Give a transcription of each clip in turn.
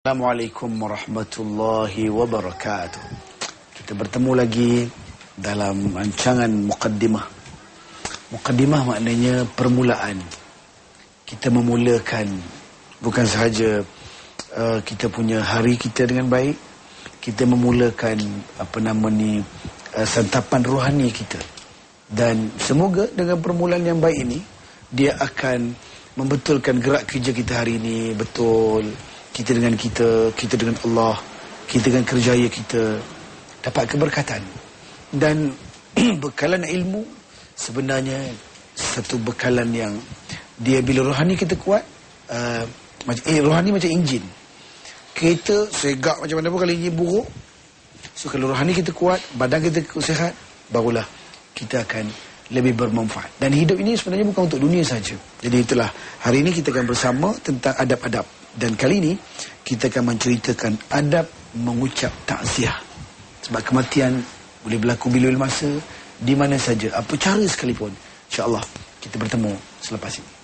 Assalamualaikum warahmatullahi wabarakatuh. Kita bertemu lagi dalam rancangan Muqaddimah. Muqaddimah maknanya permulaan. Kita memulakan bukan sahaja kita punya hari kita dengan baik, kita memulakan santapan rohani kita. Dan semoga dengan permulaan yang baik ini dia akan membetulkan gerak kerja kita hari ini betul. Kita dengan Allah, kita dengan kerjaya kita dapat keberkatan. Dan bekalan ilmu sebenarnya satu bekalan yang dia bila rohani kita kuat, rohani macam enjin. Kereta segak macam mana pun kalau enjin buruk. So kalau rohani kita kuat, badan kita sihat, barulah kita akan lebih bermanfaat. Dan hidup ini sebenarnya bukan untuk dunia saja. Jadi itulah, hari ini kita akan bersama tentang adab-adab. Dan kali ini kita akan menceritakan adab mengucap takziah. Sebab kematian boleh berlaku bila-bila masa, di mana saja, apa cara sekalipun. InsyaAllah kita bertemu selepas ini.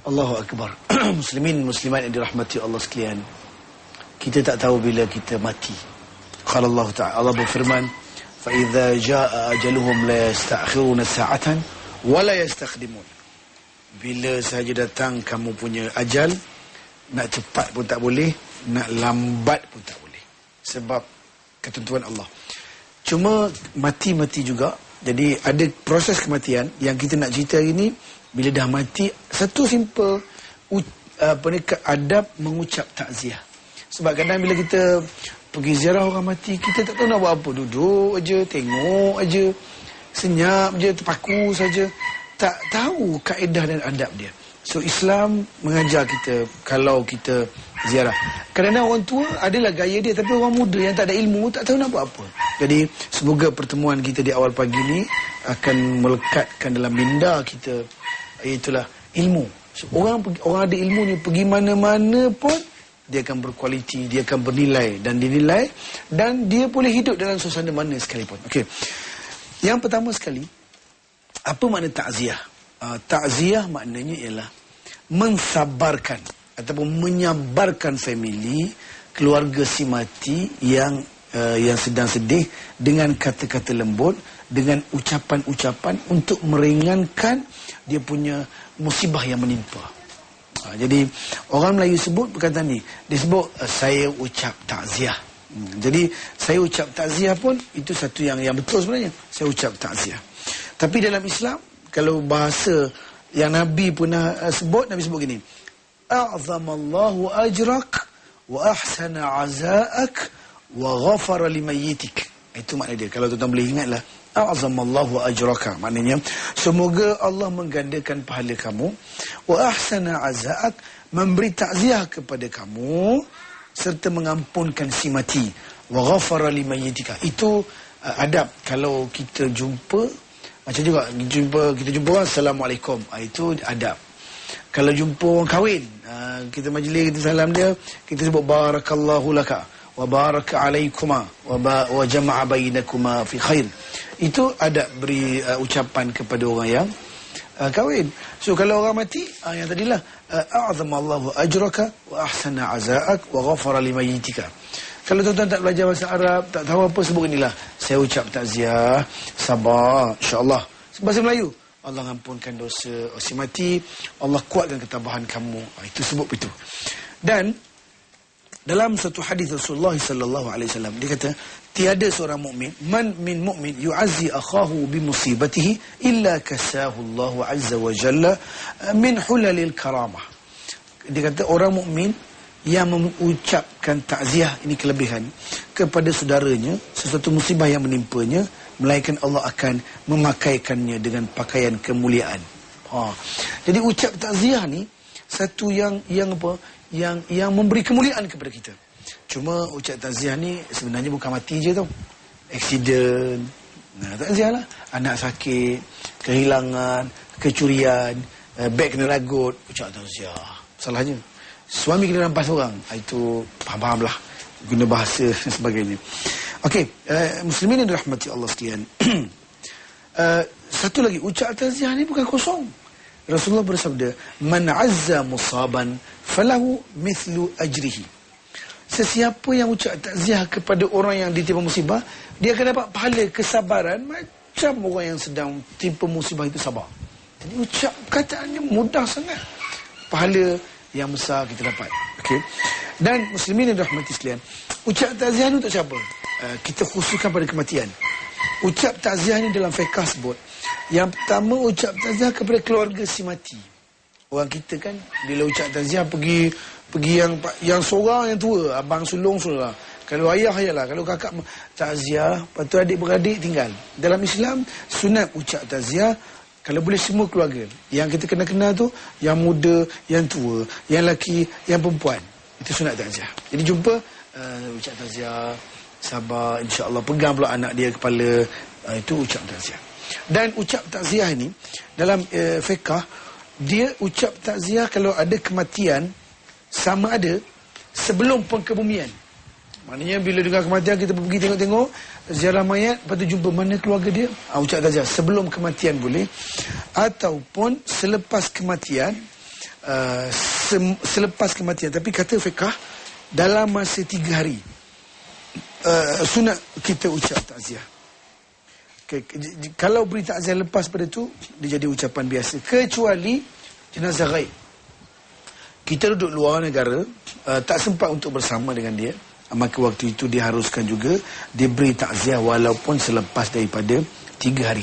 Allahu Akbar. Muslimin, muslimat yang dirahmati Allah sekalian. Kita tak tahu bila kita mati. Qala Allah Ta'ala, Allah berfirman, "Fa idza jaa ajaluhum la yasta'khiruna sa'atan wa la yastaqdimun." Bila sahaja datang kamu punya ajal, nak cepat pun tak boleh, nak lambat pun tak boleh. Sebab ketentuan Allah. Cuma mati-mati juga. Jadi ada proses kematian yang kita nak cerita hari ini. Bila dah mati, satu simple adab mengucap takziah. Sebab kadang bila kita pergi ziarah orang mati, kita tak tahu nak buat apa. Duduk aja, tengok aja, senyap je, terpaku saja. Tak tahu kaedah dan adab dia. So Islam mengajar kita kalau kita ziarah. Kadang-kadang orang tua adalah gaya dia, tapi orang muda yang tak ada ilmu tak tahu nak buat apa. Jadi semoga pertemuan kita di awal pagi ni akan melekatkan dalam minda kita. Itulah ilmu. So, orang ada ilmu ni pergi mana-mana pun dia akan berkualiti, dia akan bernilai dan dinilai, dan dia boleh hidup dalam suasana mana sekalipun. Okey. Yang pertama sekali, apa makna takziah? Takziah maknanya ialah mensabarkan ataupun menyabarkan family, keluarga si mati yang sedang sedih dengan kata-kata lembut, dengan ucapan-ucapan untuk meringankan dia punya musibah yang menimpa. Jadi orang Melayu sebut perkataan ni, dia sebut saya ucap takziah. Jadi saya ucap takziah pun itu satu yang betul sebenarnya. Saya ucap takziah. Tapi dalam Islam, kalau bahasa yang Nabi pernah sebut, Nabi sebut gini, a'zamallahu ajrak wa ahsana azaak wa ghafara limayyitik. Itu makna dia. Kalau tuan-tuan boleh ingatlah, a'zamallahu ajraka, maknanya semoga Allah menggandakan pahala kamu, wa ahsana azaak, memberi takziah kepada kamu serta mengampunkan si mati, wa ghafara limayyitika. Itu adab kalau kita jumpa, macam juga kita jumpa orang, assalamualaikum, itu adab. Kalau jumpa orang kahwin, kita majlis, kita salam dia, kita sebut barakallahu laka wa baraka alaikuma wa jama'a bainakuma fi khair. Itu ada beri ucapan kepada orang yang kahwin. So kalau orang mati, yang tadilah a'zamallahu ajraka wa ahsana azaak wa ghafara limayyitika. Kalau tuan-tuan tak belajar bahasa Arab, tak tahu apa, sebut inilah, saya ucap takziah, sabar, insya-Allah. Bahasa Melayu, Allah ampunkan dosa si mati, Allah kuatkan ketabahan kamu. Itu sebut itu. Dan dalam satu hadis Rasulullah sallallahu alaihi wasallam, dia kata, tiada seorang mukmin, man min mukmin yu'azzi akhahu bi musibatihi illa kasahu Allah azza wa jalla min hulalil karamah. Dia kata orang mukmin yang mengucapkan takziah, ini kelebihan, kepada saudaranya sesuatu musibah yang menimpanya, melainkan Allah akan memakaikannya dengan pakaian kemuliaan. Jadi ucap takziah ni satu yang memberi kemuliaan kepada kita. Cuma ucap takziah ni sebenarnya bukan mati je tau. Aksiden, Takziah lah. Anak sakit, kehilangan, kecurian, beg kena ragut, ucap takziah. Salahnya suami kena rampas orang, itu faham lah, guna bahasa dan sebagainya. Okey, muslimin yang dirahmati Allah sekalian. Satu lagi, ucap takziah ni bukan kosong. Rasulullah bersabda, man azza musaban falahu mithlu ajrihi. Sesiapa yang ucap takziah kepada orang yang ditimpa musibah, dia akan dapat pahala kesabaran macam orang yang sedang timpa musibah itu sabar. Jadi ucap kataannya mudah sangat, pahala yang besar kita dapat. Okey. Dan muslimin yang dirahmati sekalian, ucap takziah ni untuk siapa? Kita khususkan pada kematian. Ucap takziah ni dalam fiqh sebut, yang pertama ucap takziah kepada keluarga si mati. Orang kita kan bila ucap takziah pergi yang seorang yang tua, abang sulung sudah. Kalau ayah ayalah, kalau kakak takziah, lepas tu adik-beradik tinggal. Dalam Islam sunat ucap takziah kalau boleh semua keluarga. Yang kita kenal tu, yang muda, yang tua, yang lelaki, yang perempuan. Itu sunat takziah. Jadi jumpa ucap takziah, sabar, insya-Allah, pegang pula anak dia kepala, itu ucap takziah. Dan ucap takziah ni dalam fiqh, dia ucap takziah kalau ada kematian, sama ada sebelum pengkebumian. Maknanya bila dengar kematian, kita pergi tengok-tengok ziarah mayat, lepas tu jumpa mana keluarga dia, ucap takziah sebelum kematian boleh, ataupun selepas kematian. Selepas kematian, tapi kata fiqh dalam masa 3 hari sunat kita ucap takziah. Kalau beri takziah lepas pada tu, dia jadi ucapan biasa, kecuali jenazah ghaib. Kita duduk luar negara, tak sempat untuk bersama dengan dia, maka waktu itu diharuskan juga diberi takziah walaupun selepas daripada 3 hari.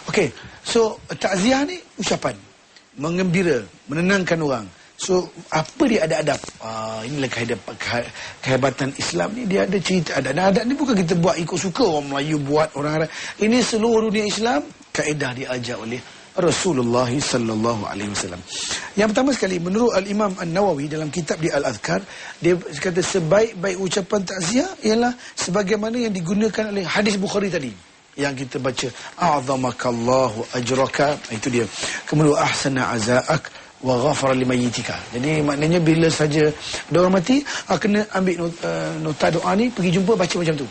Okey, so takziah ni ucapan mengembira, menenangkan orang. So apa dia adab-adab? Inilah kehebatan Islam ni, dia ada cerita adab-adab ni, bukan kita buat ikut suka orang Melayu buat, orang Arab. Ini seluruh dunia Islam, kaedah diajar oleh Rasulullah sallallahu alaihi wasallam. Yang pertama sekali, menurut Al-Imam An-Nawawi dalam kitab di Al-Adhkar, dia kata sebaik-baik ucapan takziah ialah sebagaimana yang digunakan oleh hadis Bukhari tadi yang kita baca, a'zamakallahu ajraka, itu dia. Kemudian ahsana azaak wa ghafara limayyitika. Jadi maknanya bila saja ada orang mati, kena ambil nota doa ni, pergi jumpa, baca macam tu.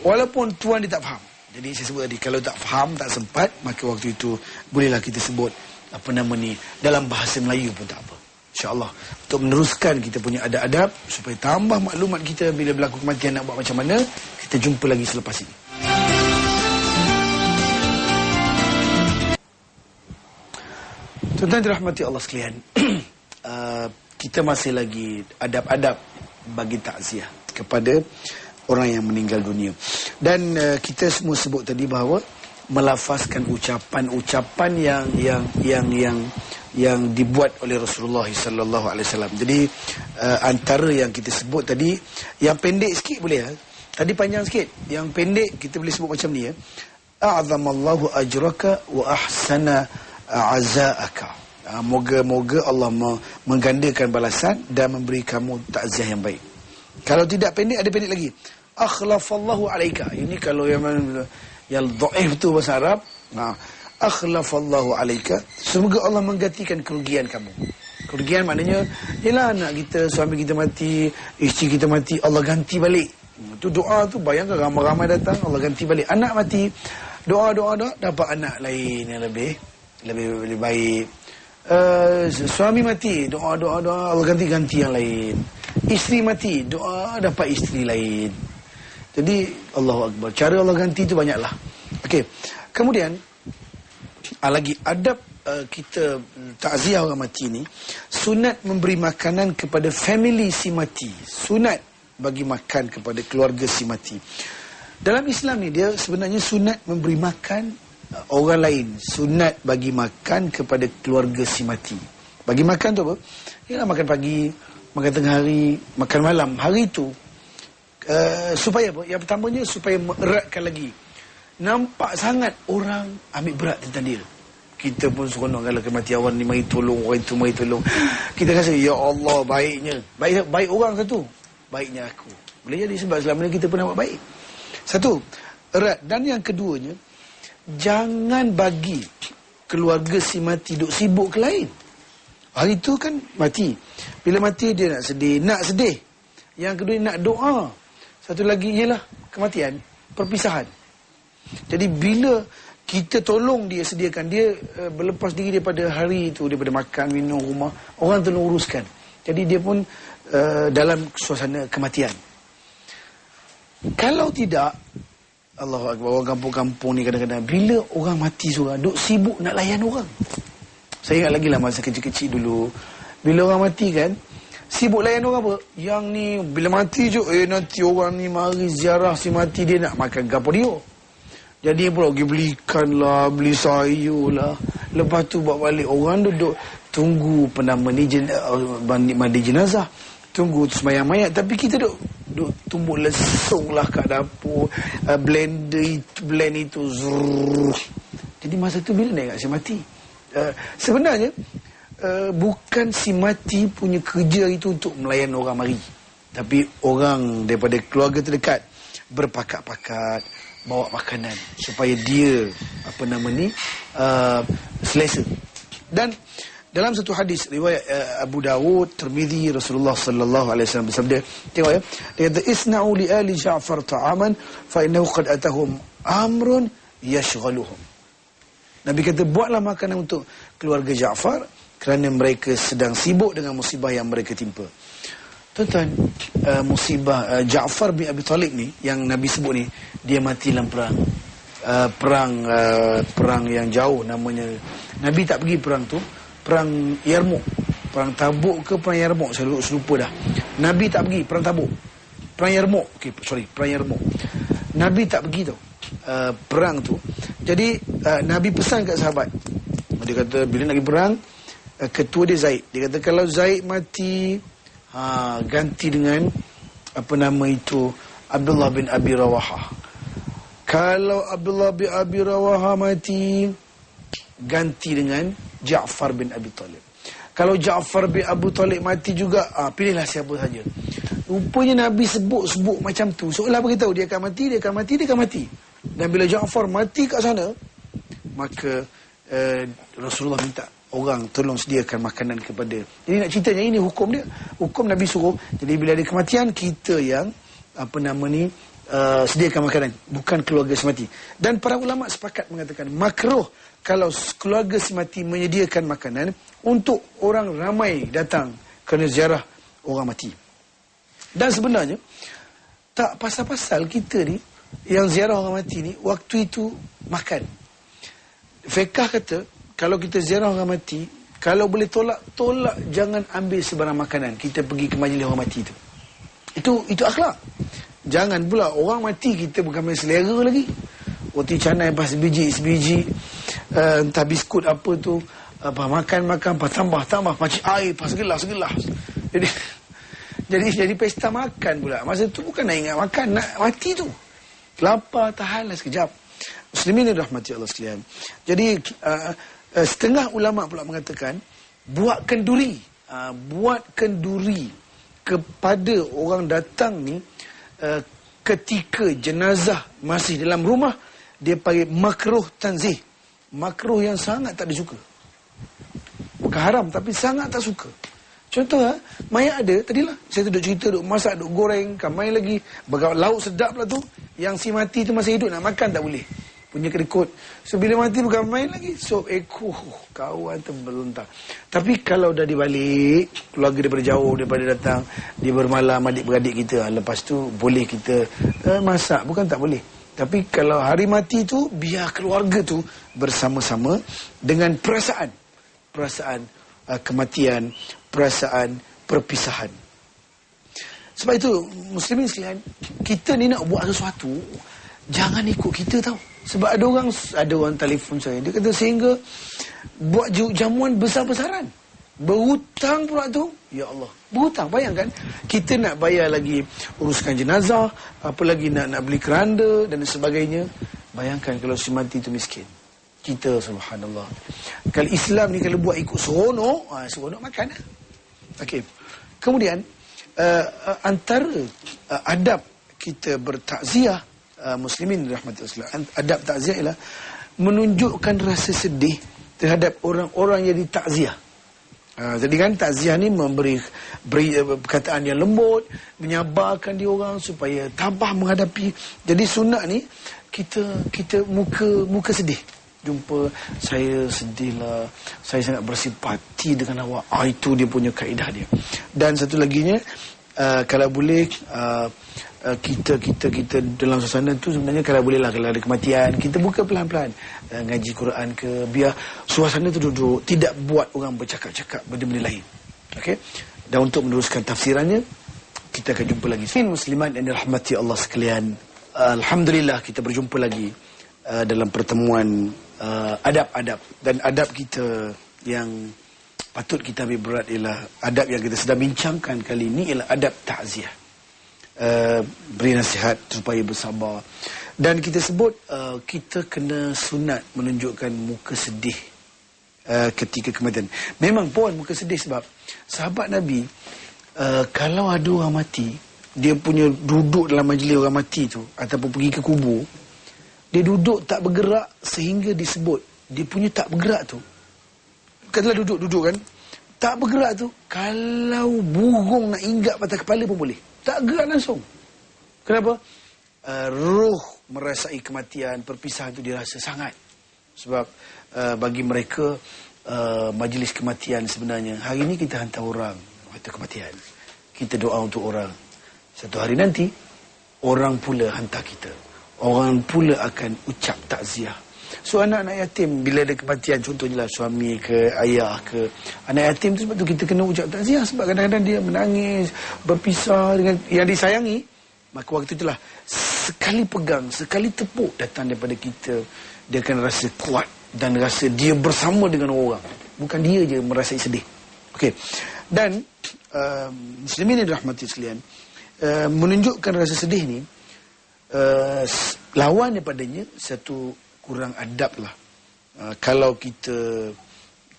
Walaupun tuan dia tak faham. Jadi saya sebut tadi, kalau tak faham, tak sempat, maka waktu itu bolehlah kita sebut dalam bahasa Melayu pun tak apa, InsyaAllah, untuk meneruskan kita punya adab-adab, supaya tambah maklumat kita bila berlaku kematian nak buat macam mana. Kita jumpa lagi selepas ini. Tuan-tuan dirahmati Allah sekalian, kita masih lagi adab-adab bagi takziah kepada orang yang meninggal dunia. Dan kita semua sebut tadi bahawa melafazkan ucapan-ucapan yang dibuat oleh Rasulullah sallallahu alaihi wasallam. Jadi antara yang kita sebut tadi, yang pendek sikit boleh ya. Tadi panjang sikit. Yang pendek kita boleh sebut macam ni ya. A'zamallahu ajraka wa ahsana azaaka. Moga-moga Allah menggandakan balasan dan memberi kamu takziah yang baik. Kalau tidak pendek, ada pendek lagi. Akhlafallahu alaika. Ini kalau yang dhaif tu bahasa Arab. Akhlafallahu alaika. Semoga Allah menggantikan kerugian kamu. Kerugian maknanya ialah anak kita, suami kita mati, isteri kita mati, Allah ganti balik. Itu doa tu, bayangkan ramai-ramai datang, Allah ganti balik. Anak mati, doa dapat anak lain yang lebih baik. Suami mati, doa Allah ganti yang lain. Isteri mati, doa dapat isteri lain. Jadi Allahu Akbar, cara Allah ganti itu banyaklah. Okey. Kemudian lagi adab kita takziah orang mati ni, sunat memberi makanan kepada family si mati. Sunat bagi makan kepada keluarga si mati. Dalam Islam ni dia sebenarnya sunat memberi makan orang lain, sunat bagi makan kepada keluarga si mati. Bagi makan tu apa? Ialah makan pagi, makan tengah hari, makan malam. Hari tu supaya apa? Yang pertamanya supaya eratkan lagi. Nampak sangat orang ambil berat tentang dia. Kita pun seronok kalau kematian orang ni mari tolong, orang itu mari tolong. Kita rasa ya Allah baiknya. Baik orang satu, baiknya aku. Boleh jadi sebab selama ni kita pernah buat baik. Satu, erat. Dan yang keduanya, jangan bagi keluarga si mati duk sibuk ke lain. Hari tu kan mati. Bila mati dia nak sedih. Yang kedua nak doa. Satu lagi ialah kematian, perpisahan. Jadi bila kita tolong dia, sediakan dia berlepas diri daripada hari itu, daripada makan, minum, rumah, orang tolong uruskan. Jadi dia pun dalam suasana kematian. Kalau tidak, Allahu Akbar, orang kampung-kampung ni kadang-kadang bila orang mati seorang, duk sibuk nak layan orang. Saya ingat lagi lah masa kecil-kecil dulu, bila orang mati kan, sibuk layan orang apa? Yang ni bila mati je, nanti orang ni mari ziarah si mati, dia nak makan gapo dia. Jadi pula pergi beli ikan lah, beli sayur lah. Lepas tu bawa balik, orang duduk tunggu penama ni mandi jenazah. Tunggu sembahyang mayat. Tapi kita duduk tumbuk lesung lah kat dapur, blend itu zrrr. Jadi masa tu bila nak ingat si mati, sebenarnya bukan si mati punya kerja itu untuk melayan orang mari, tapi orang daripada keluarga terdekat berpakat-pakat bawa makanan supaya dia selesa. Dan dalam satu hadis riwayat Abu Dawud, Tirmizi, Rasulullah sallallahu alaihi wasallam bersabda, tengok ya, dia kata isna'u li ali Ja'far ta'aman fa innahu qad atahum amrun yashghaluhum. Nabi kata buatlah makanan untuk keluarga Ja'far kerana mereka sedang sibuk dengan musibah yang mereka timpa. Tuan-tuan, musibah Ja'far bin Abi Talib ni yang Nabi sebut ni, dia mati dalam perang yang jauh namanya. Nabi tak pergi perang tu, perang Yarmouk, perang Tabuk ke perang Yarmouk, saya lupa dah. Nabi tak pergi perang Tabuk, perang Yarmouk. Perang Yarmouk. Nabi tak pergi tau perang tu. Jadi Nabi pesan kat sahabat, dia kata bila nak pergi perang, ketua dia Zaid, dia kata kalau Zaid mati, ganti dengan Abdullah bin Abi Rawahah. Kalau Abdullah bin Abi Rawahah mati, ganti dengan Ja'far bin Abi Talib. Kalau Ja'far bin Abu Talib mati juga, pilihlah siapa saja. Rupanya Nabi sebut macam tu, seolah beritahu dia akan mati. Dan bila Ja'far mati kat sana, maka Rasulullah minta orang tolong sediakan makanan kepada. Jadi nak ceritanya ini hukum dia. Hukum Nabi suruh. Jadi bila ada kematian, kita yang sediakan makanan, bukan keluarga semati. Dan para ulama sepakat mengatakan makruh kalau keluarga semati menyediakan makanan untuk orang ramai datang kerana ziarah orang mati. Dan sebenarnya tak pasal-pasal kita ni yang ziarah orang mati ni waktu itu makan. Fiqh kata kalau kita ziarah orang mati, kalau boleh tolak, jangan ambil sebarang makanan. Kita pergi ke majlis orang mati tu. Itu akhlak. Jangan pula orang mati kita bukan main selera lagi. Roti canai pas sebiji, entah biskut apa tu, makan, pas tambah, macam air pas segelas. Jadi pesta makan pula. Masa tu bukan nak ingat makan, nak mati tu. Lapar, tahanlah sekejap. Muslimin rahmati Allah sekalian. Jadi setengah ulama pula mengatakan buatkan duri kepada orang datang ni ketika jenazah masih dalam rumah, dia panggil makruh tanzih. Makruh yang sangat tak disuka. Bukan haram, tapi sangat tak suka. Contoh mayat ada, tadilah saya duduk cerita, duduk masak, duduk goreng, kan main lagi, lauk sedap lah tu, yang si mati tu masih hidup, nak makan tak boleh, punya kedekut. So bila mati bukan main lagi, sop ekor, kawan terbelentang. Tapi kalau dah dibalik, keluarga daripada jauh, daripada datang, dia bermalam adik-beradik kita, lepas tu boleh kita masak, bukan tak boleh. Tapi kalau hari mati tu, biar keluarga tu bersama-sama dengan perasaan kematian, perasaan perpisahan. Sebab itu muslimin sekalian, kita ni nak buat sesuatu, jangan ikut kita tau. Sebab ada orang telefon saya, dia kata sehingga buat jamuan besar-besaran, berhutang pula tu. Ya Allah, berhutang. Bayangkan kita nak bayar lagi uruskan jenazah, apa lagi nak beli keranda dan sebagainya. Bayangkan kalau si mati tu miskin. Kita subhanallah. Kalau Islam ni kalau buat ikut seronok makan. Okey. Kemudian antara adab kita bertakziah, muslimin rahmatullah, adab takziah ialah menunjukkan rasa sedih terhadap orang-orang yang ditakziah. Jadi kan takziah ni beri perkataan yang lembut, menyabarkan dia orang supaya tabah menghadapi. Jadi sunat ni kita muka sedih. Jumpa saya sedihlah, saya sangat bersimpati dengan awak. Itu dia punya kaedah dia. Dan satu laginya, kalau boleh kita dalam suasana tu sebenarnya kalau boleh lah, kalau ada kematian kita buka pelan-pelan, ngaji Quran ke, biar suasana tu duduk, tidak buat orang bercakap-cakap benda-benda lain. Okey. Dan untuk meneruskan tafsirannya, kita akan jumpa lagi. Musliman yang dirahmati Allah sekalian, alhamdulillah kita berjumpa lagi dalam pertemuan adab-adab. Dan adab kita yang patut kita ambil berat ialah adab yang kita sedang bincangkan kali ini ialah adab takziah. Beri nasihat supaya bersabar. Dan kita sebut kita kena sunat menunjukkan muka sedih ketika kematian. Memang pun muka sedih sebab sahabat Nabi, kalau ada orang mati, dia punya duduk dalam majlis orang mati tu ataupun pergi ke kubur, dia duduk tak bergerak sehingga disebut dia punya tak bergerak tu. Katalah duduk kan, tak bergerak tu, kalau burung nak hinggap atas kepala pun boleh, tak gerak langsung. Kenapa? Roh merasai kematian, perpisahan tu dirasa sangat. Sebab bagi mereka majlis kematian sebenarnya, hari ni kita hantar orang waktu kematian, kita doa untuk orang. Satu hari nanti orang pula hantar kita, orang pula akan ucap takziah. So anak-anak yatim bila ada kematian, contohnya lah suami ke ayah ke, anak yatim tu sebab tu kita kena ucap takziah. Sebab kadang-kadang dia menangis, berpisah dengan yang disayangi. Maka waktu itulah sekali pegang, sekali tepuk datang daripada kita, dia akan rasa kuat dan rasa dia bersama dengan orang, bukan dia je merasa sedih. Okey. Dan muslimin yang dirahmati sekalian, menunjukkan rasa sedih ni, lawan daripadanya satu kurang adab lah. Kalau kita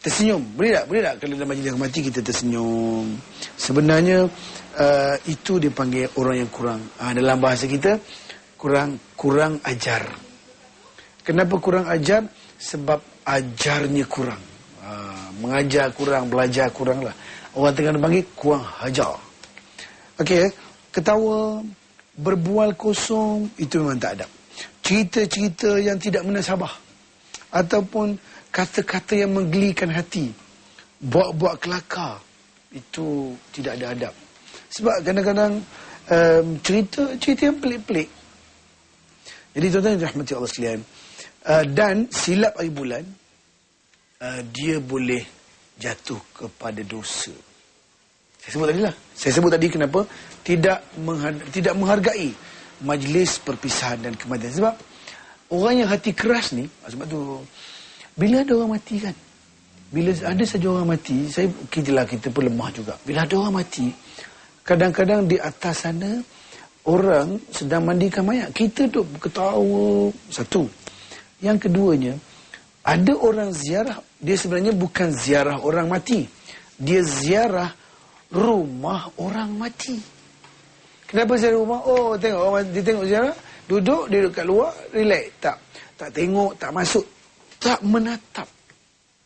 tersenyum, boleh tak kalau dalam majlis mati kita tersenyum? Sebenarnya itu dipanggil orang yang kurang, dalam bahasa kita kurang ajar. Kenapa kurang ajar? Sebab ajarnya kurang, mengajar kurang, belajar kurang lah. Orang tengah panggil kurang ajar. Okey, ketawa, berbual kosong, itu memang tak adab. Cerita-cerita yang tidak menasabah ataupun kata-kata yang menggelikan hati, buat-buat kelakar, itu tidak ada adab. Sebab kadang-kadang cerita yang pelik-pelik. Jadi tuan-tuan yang dirahmati Allah sekalian, dan silap hari bulan, dia boleh jatuh kepada dosa. Saya sebut tadi kenapa tidak menghargai majlis perpisahan dan kematian. Sebab orang yang hati keras ni, sebab tu bila ada orang mati kan, bila ada saja orang mati, kita pun lemah juga. Bila ada orang mati, kadang-kadang di atas sana orang sedang mandikan mayat, kita duk ketawa. Satu. Yang keduanya, ada orang ziarah, dia sebenarnya bukan ziarah orang mati, dia ziarah rumah orang mati. Kenapa ziarah rumah? Oh, tengok orang mati, dia tengok ziarah, duduk, dia duduk kat luar, relax. Tak tengok, tak masuk, tak menatap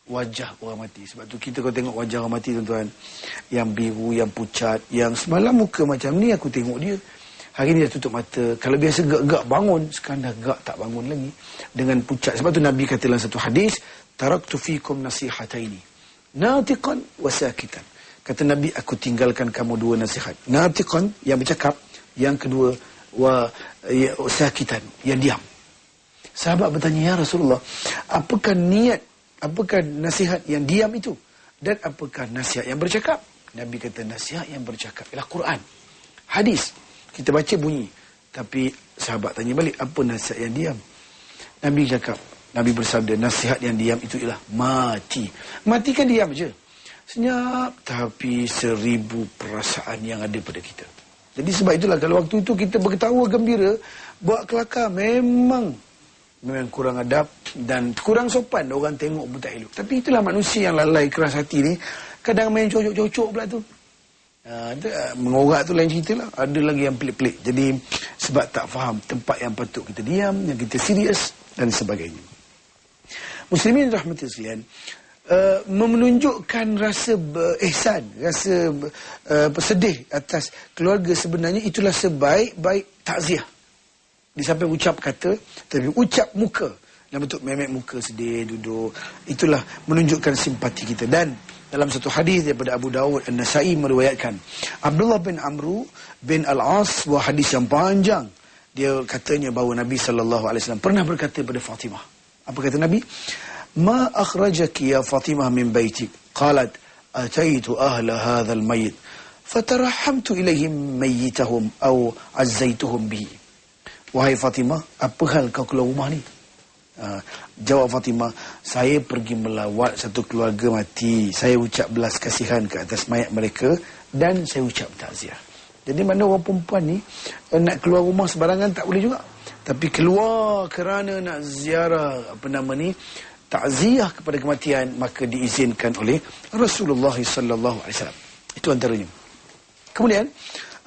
wajah orang mati. Sebab tu kita kalau tengok wajah orang mati tuan-tuan, yang biru, yang pucat, yang semalam muka macam ni aku tengok dia, hari ni dah tutup mata. Kalau biasa gak-gak bangun, sekarang dah gak tak bangun lagi, dengan pucat. Sebab tu Nabi kata dalam satu hadis, taraktu fikum nasihataini, natiqan wa sakitan. Kata Nabi, aku tinggalkan kamu dua nasihat. Natiqan, yang bercakap. Yang kedua, sakitan, yang diam. Sahabat bertanya, ya Rasulullah, apakah nasihat yang diam itu? Dan apakah nasihat yang bercakap? Nabi kata, nasihat yang bercakap ialah Quran, hadis. Kita baca bunyi. Tapi sahabat tanya balik, apa nasihat yang diam? Nabi bersabda, nasihat yang diam itu ialah mati. Mati kan diam je, senyap, tapi 1000 perasaan yang ada pada kita. Jadi sebab itulah kalau waktu itu kita berketawa gembira, buat kelakar, memang kurang adab dan kurang sopan. Orang tengok pun tak elok. Tapi itulah manusia yang lalai, keras hati ni, kadang main cocok-cocok pula tu. Mengorak tu lain cerita lah. Ada lagi yang pelik-pelik. Jadi sebab tak faham tempat yang patut kita diam, yang kita serius dan sebagainya. Muslimin rahmati sekalian, menunjukkan rasa ihsan, rasa sedih atas keluarga, sebenarnya itulah sebaik-baik takziah. Di samping ucap kata, tapi ucap muka dalam bentuk memek muka sedih duduk, itulah menunjukkan simpati kita. Dan dalam satu hadis daripada Abu Dawud An-Nasai meriwayatkan, Abdullah bin Amru bin Al-As, sebuah hadis yang panjang, dia katanya bahawa Nabi SAW pernah berkata kepada Fatimah. Apa kata Nabi? Ma akhrajaki ya Fatimah min baitik. Qalat ataitu ahla hadzal mayyit fatarahamtu ilaihim mayyitahum aw azzaituhum bihi. Wahai Fatimah, apa hal kau keluar rumah ni? Jawab Fatimah, saya pergi melawat satu keluarga mati. Saya ucap belas kasihan ke atas mayat mereka dan saya ucap takziah. Jadi mana orang perempuan ni nak keluar rumah sembarangan tak boleh juga. Tapi keluar kerana nak ziarah takziah kepada kematian, maka diizinkan oleh Rasulullah sallallahu alaihi wasallam. Itu antaranya. Kemudian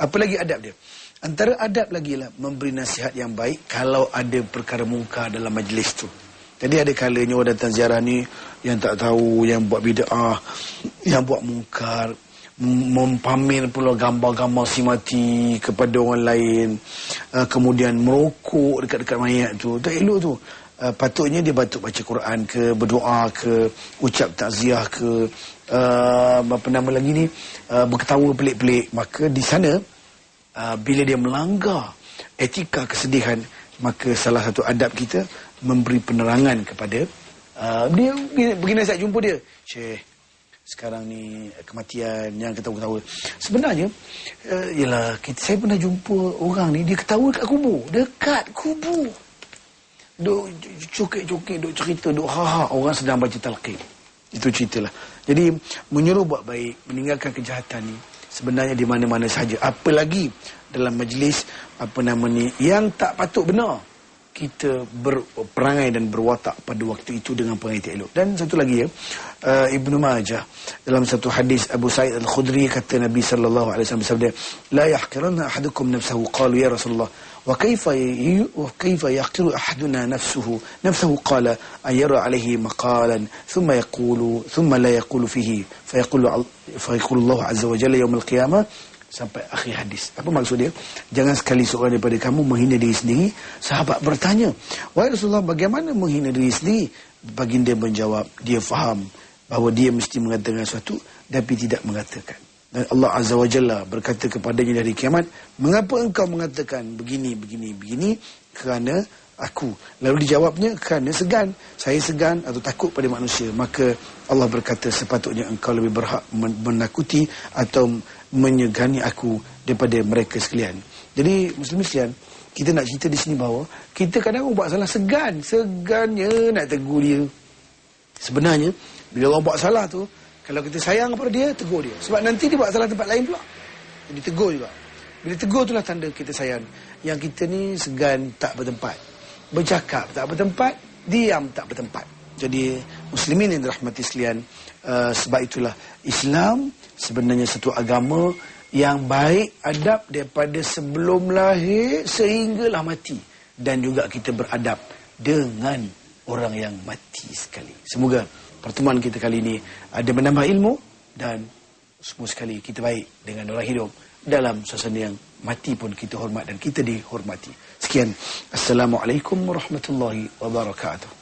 apa lagi adab dia? Antara adab lagi lah memberi nasihat yang baik kalau ada perkara mungkar dalam majlis tu. Jadi ada kalanya orang datang ziarah ni yang tak tahu, yang buat bid'ah, yang buat mungkar, mempamer pula gambar-gambar si mati kepada orang lain, kemudian merokok dekat-dekat mayat tu. Tak elok tu. Patutnya dia batuk baca Quran ke, berdoa ke, ucap takziah ke, berketawa pelik-pelik. Maka di sana, bila dia melanggar etika kesedihan, maka salah satu adab kita memberi penerangan kepada dia. Pergi nasihat, jumpa dia, Syekh, sekarang ni kematian yang ketawa-ketawa. Sebenarnya saya pernah jumpa orang ni, dia ketawa kat kubur, dekat kubur, duk cokek-cokek, duk cerita, duk ha-ha, orang sedang baca talqin. Itu ceritalah. Jadi menyuruh buat baik, meninggalkan kejahatan ni sebenarnya di mana-mana sahaja. Apalagi dalam majlis yang tak patut benar, kita berperangai dan berwatak pada waktu itu dengan perangai tak elok. Dan satu lagi Ibnu Majah dalam satu hadis Abu Sa'id Al-Khudri, kata Nabi sallallahu alaihi wasallam bersabda, la yahqiranna ahadukum nafsahu. Qalu ya Rasulullah wa kaifa yahqiru ahaduna nafsuhu qala an yara alaihi maqalan thumma la yaqulu fihi fa yaqulu Allah azza wa jalla yaum al-qiyamah, sampai akhir hadis. Apa maksud dia? Jangan sekali seorang daripada kamu menghina diri sendiri. Sahabat bertanya, wahai Rasulullah, bagaimana menghina diri sendiri? Baginda menjawab, dia faham bahawa dia mesti mengatakan sesuatu tapi tidak mengatakan. Dan Allah azza wa jalla berkata kepadanya dari kiamat, mengapa engkau mengatakan begini? Kerana aku. Lalu dijawabnya, kerana segan. Saya segan atau takut pada manusia. Maka Allah berkata, sepatutnya engkau lebih berhak menakuti atau menyegani aku daripada mereka sekalian. Jadi muslim sekalian, kita nak cerita di sini bahawa kita kadang buat salah, segannya nak tegur dia. Sebenarnya bila orang buat salah tu, kalau kita sayang kepada dia, tegur dia. Sebab nanti dia buat salah tempat lain pula, jadi tegur juga. Bila tegur itulah tanda kita sayang. Yang kita ni segan tak bertempat, bercakap tak bertempat, diam tak bertempat. Jadi muslimin yang dirahmati sekalian, sebab itulah Islam sebenarnya satu agama yang baik adab daripada sebelum lahir sehinggalah mati. Dan juga kita beradab dengan orang yang mati sekali. Semoga pertemuan kita kali ini ada menambah ilmu, dan semua sekali kita baik dengan orang hidup dalam suasana yang mati pun kita hormat dan kita dihormati. Sekian, Assalamualaikum warahmatullahi wabarakatuh.